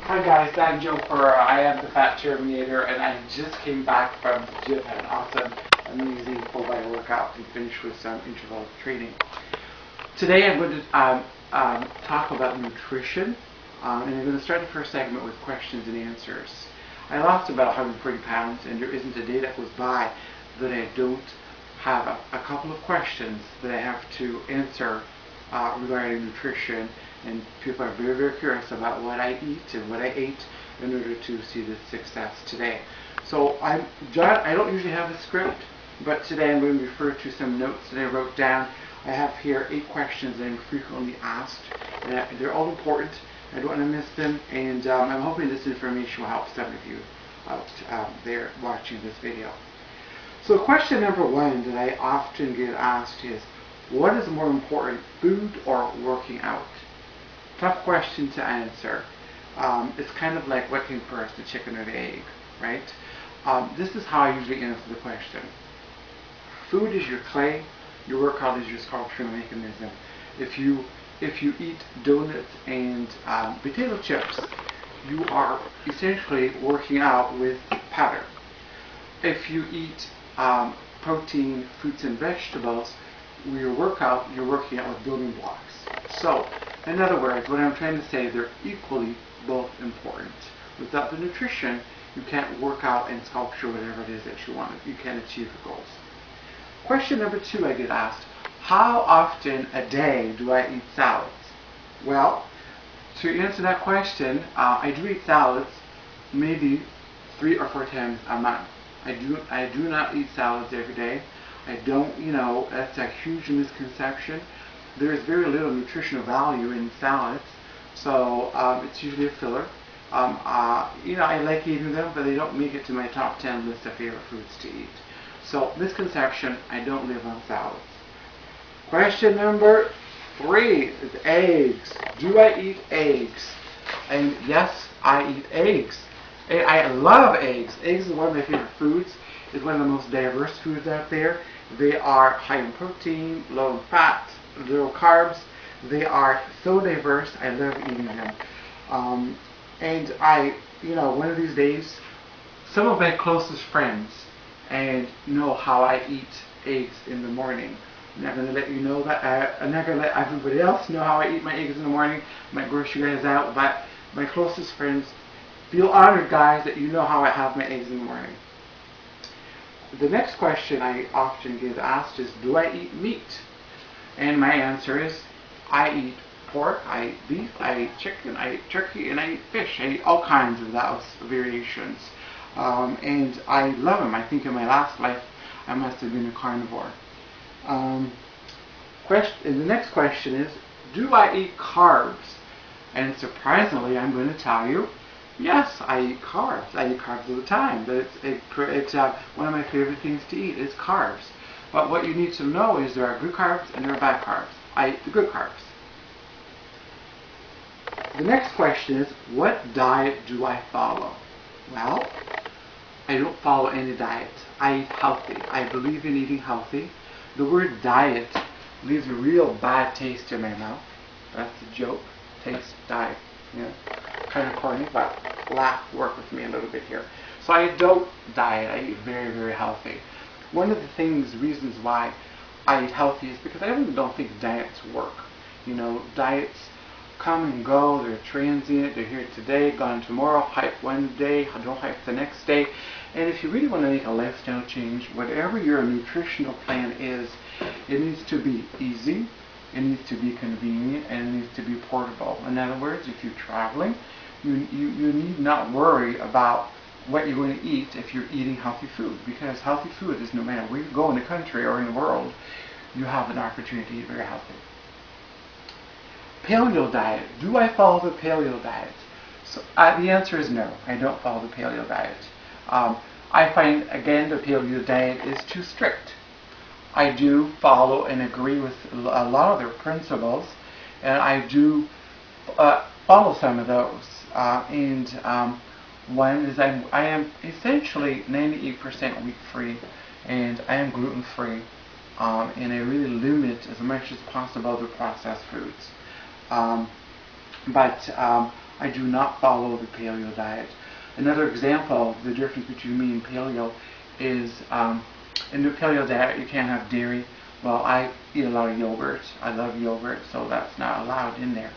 Hi guys, I'm Joe Furrer. I am the Fat Terminator, and I just came back from the gym. Had an awesome, amazing full body workout and finished with some interval training. Today I'm going to talk about nutrition, and I'm going to start the first segment with questions and answers. I lost about 140 pounds, and there isn't a day that goes by that I don't have a couple of questions that I have to answer regarding nutrition, and people are very, very curious about what I eat and what I ate in order to see the success today. So I don't usually have a script, but today I'm going to refer to some notes that I wrote down. I have here 8 questions that I'm frequently asked, and they're all important. I don't want to miss them, and I'm hoping this information will help some of you out there watching this video. So question number 1 that I often get asked is, what is more important, food or working out? Tough question to answer. It's kind of like what came first, the chicken or the egg, right? This is how I usually answer the question. Food is your clay, your workout is your sculptural mechanism. If you eat donuts and potato chips, you are essentially working out with powder. If you eat protein, fruits and vegetables, your workout, you're working out with building blocks. So, in other words, what I'm trying to say, they're equally both important. Without the nutrition, you can't work out and sculpture whatever it is that you want. You can't achieve the goals. Question number 2 I get asked, how often a day do I eat salads? Well, to answer that question, I do eat salads maybe 3 or 4 times a month. I do not eat salads every day. I don't, that's a huge misconception. There is very little nutritional value in salads, so it's usually a filler. I like eating them, but they don't make it to my top 10 list of favorite foods to eat. So, misconception, I don't live on salads. Question number 3 is eggs. Do I eat eggs? And yes, I eat eggs. I love eggs. Eggs is one of my favorite foods. It's one of the most diverse foods out there. They are high in protein, low in fat, low carbs. They are so diverse. I love eating them. And one of these days, some of my closest friends know how I eat eggs in the morning. I'm not going to let you know that. I'm not going to let everybody else know how I eat my eggs in the morning. I might gross you guys out, but my closest friends feel honored, guys, that you know how I have my eggs in the morning. The next question I often get asked is, do I eat meat? And my answer is, I eat pork, I eat beef, I eat chicken, I eat turkey, and I eat fish. I eat all kinds of those variations. And I love them. I think in my last life, I must have been a carnivore. And the next question is, do I eat carbs? And surprisingly, I'm going to tell you, yes, I eat carbs. I eat carbs all the time. It's one of my favorite things to eat is carbs. But what you need to know is there are good carbs and there are bad carbs. I eat the good carbs. The next question is, what diet do I follow? Well, I don't follow any diet. I eat healthy. I believe in eating healthy. The word diet leaves a real bad taste in my mouth. That's a joke. Taste, diet. Kind of corny, but laugh, work with me a little bit here. So I don't diet. I eat very, very healthy. One of the reasons why I eat healthy is because I really don't think diets work. Diets come and go. They're transient. They're here today, gone tomorrow. Hype one day, don't hype the next day. And if you really want to make a lifestyle change, whatever your nutritional plan is, it needs to be easy. It needs to be convenient, and it needs to be portable. In other words, if you're traveling, you need not worry about what you're going to eat if you're eating healthy food, because healthy food is no matter where you go in the country or in the world, you have an opportunity to eat very healthy. Paleo diet. Do I follow the paleo diet? So the answer is no. I don't follow the paleo diet. I find, again, the paleo diet is too strict. I do follow and agree with a lot of their principles, and I do follow some of those. One is I am essentially 98% wheat-free, and I am gluten-free, and I really limit as much as possible the processed foods. But I do not follow the paleo diet. Another example, the difference between me and paleo is in the paleo diet you can't have dairy. Well, I eat a lot of yogurt. I love yogurt, so that's not allowed in there.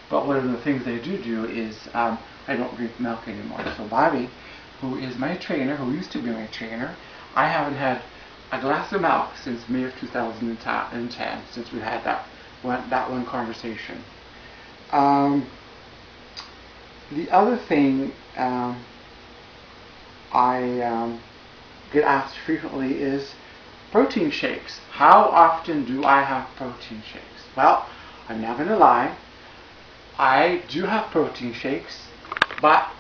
But one of the things I do is I don't drink milk anymore. So Bobby, who is my trainer, who used to be my trainer, I haven't had a glass of milk since May of 2010, since we had that one conversation. The other thing I get asked frequently is protein shakes. How often do I have protein shakes? Well, I'm not going to lie. I do have protein shakes, but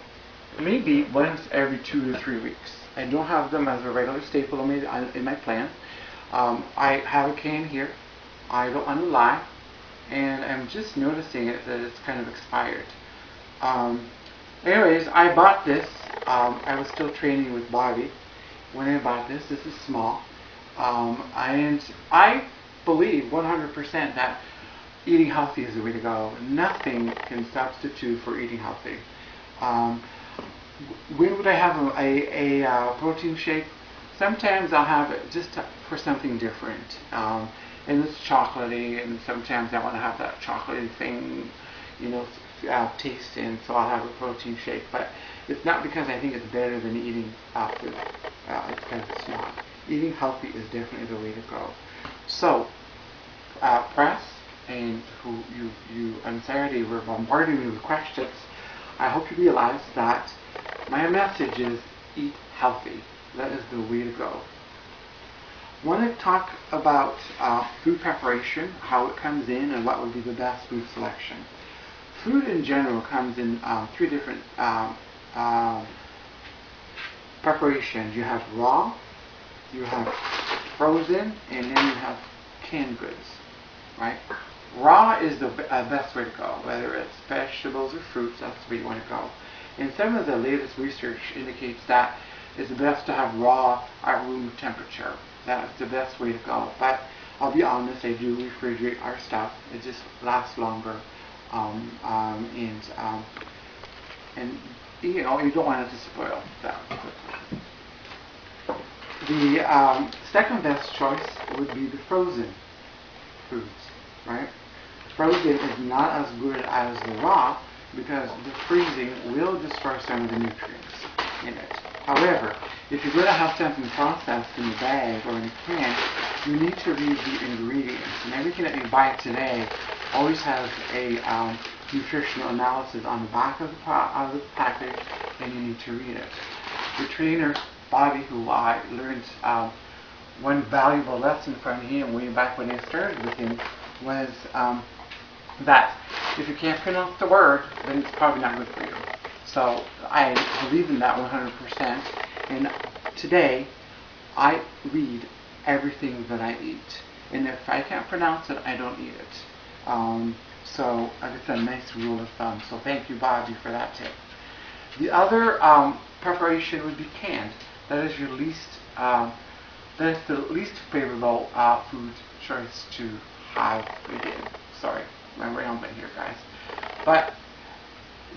maybe once every 2 to 3 weeks. I don't have them as a regular staple in my plan. I have a can here. I don't want to lie, and I'm just noticing it that it's kind of expired. Anyways, I bought this. I was still training with Bobby when I bought this. This is small, and I believe 100% that eating healthy is the way to go. Nothing can substitute for eating healthy. When would I have a protein shake? Sometimes I'll have it just for something different. And it's chocolatey, and sometimes I want to have that chocolatey thing, taste in, so I'll have a protein shake. But it's not because I think it's better than eating food. It's because it's not. Eating healthy is definitely the way to go. So, press, and who you on Saturday were bombarding me with questions. I hope you realize that my message is eat healthy. That is the way to go. I want to talk about food preparation, how it comes in, and what would be the best food selection. Food in general comes in 3 different preparations. You have raw, you have frozen, and then you have canned goods, right? Raw is the best way to go, whether it's vegetables or fruits, that's the way you want to go. And some of the latest research indicates that it's best to have raw at room temperature. That's the best way to go. But I'll be honest, I do refrigerate our stuff. It just lasts longer. And you don't want it to spoil that quickly. The second best choice would be the frozen foods, right? Frozen is not as good as the raw because the freezing will destroy some of the nutrients in it. However, if you're going to have something processed in a bag or in a can, you need to read the ingredients. And everything that you buy today always has a nutritional analysis on the back of the package, and you need to read it. The trainer, Bobby, who I learned one valuable lesson from him way back when I started with him, was that if you can't pronounce the word, then it's probably not good for you. So I believe in that 100%. And today, I read everything that I eat. And if I can't pronounce it, I don't eat it. So it's a nice rule of thumb. So thank you, Bobby, for that tip. The other preparation would be canned. That is your least, that is the least favorable food choice to have again. Sorry, I'm rambling here, guys. But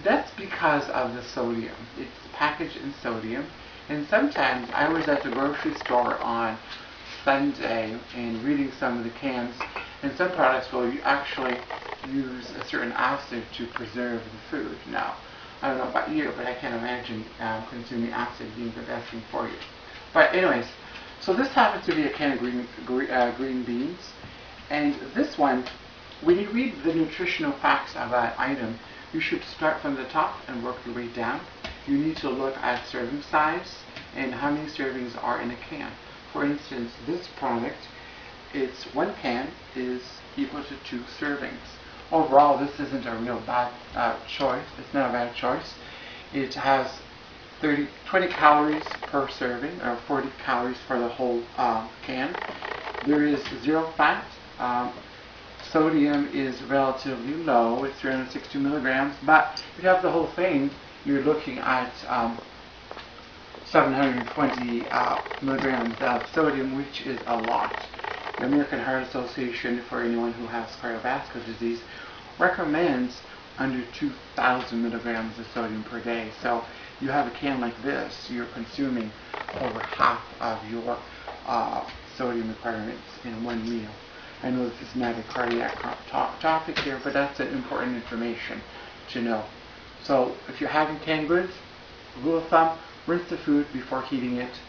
that's because of the sodium. It's packaged in sodium. And sometimes I was at the grocery store on Sunday and reading some of the cans, and some products will actually use a certain acid to preserve the food. Now, I don't know about you, but I can't imagine consuming acid being the best thing for you. But anyways, so this happens to be a can of green beans, and this one, when you read the nutritional facts of that item, you should start from the top and work your way down. You need to look at serving size and how many servings are in a can. For instance, this product, its 1 can is equal to 2 servings. Overall, this isn't a real bad choice. It's not a bad choice. It has 20 calories per serving, or 40 calories for the whole can. There is 0 fat. Sodium is relatively low. It's 360 milligrams. But if you have the whole thing, you're looking at 720 milligrams of sodium, which is a lot. The American Heart Association, for anyone who has cardiovascular disease, recommends under 2,000 milligrams of sodium per day. So you have a can like this, you're consuming over half of your sodium requirements in one meal. I know this is not a cardiac topic here, but that's important information to know. So if you're having canned goods, rule of thumb, rinse the food before heating it.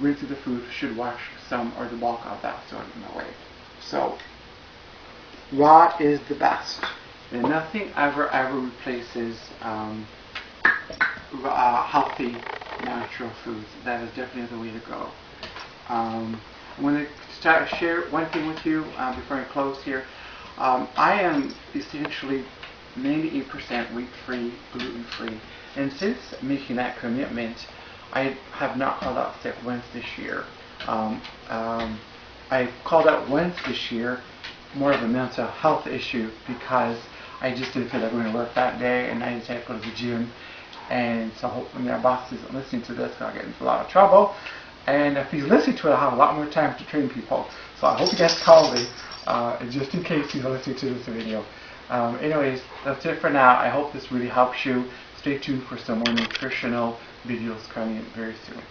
Rinsing the food should wash some or the bulk of that sodium away. So raw is the best. And nothing ever replaces healthy, natural foods. That is definitely the way to go. I'm going to share one thing with you before I close here. I am essentially 98% wheat-free, gluten-free, and since making that commitment, I have not called out sick once this year. I called out once this year, more of a mental health issue, because I just didn't feel like going to work that day, and I decided to go to the gym. And so hopefully my boss isn't listening to this, I'll get into a lot of trouble. And if he's listening to it, I'll have a lot more time to train people. So I hope he gets call me, just in case he's listening to this video. Anyways, that's it for now. I hope this really helps you. Stay tuned for some more nutritional videos coming very soon.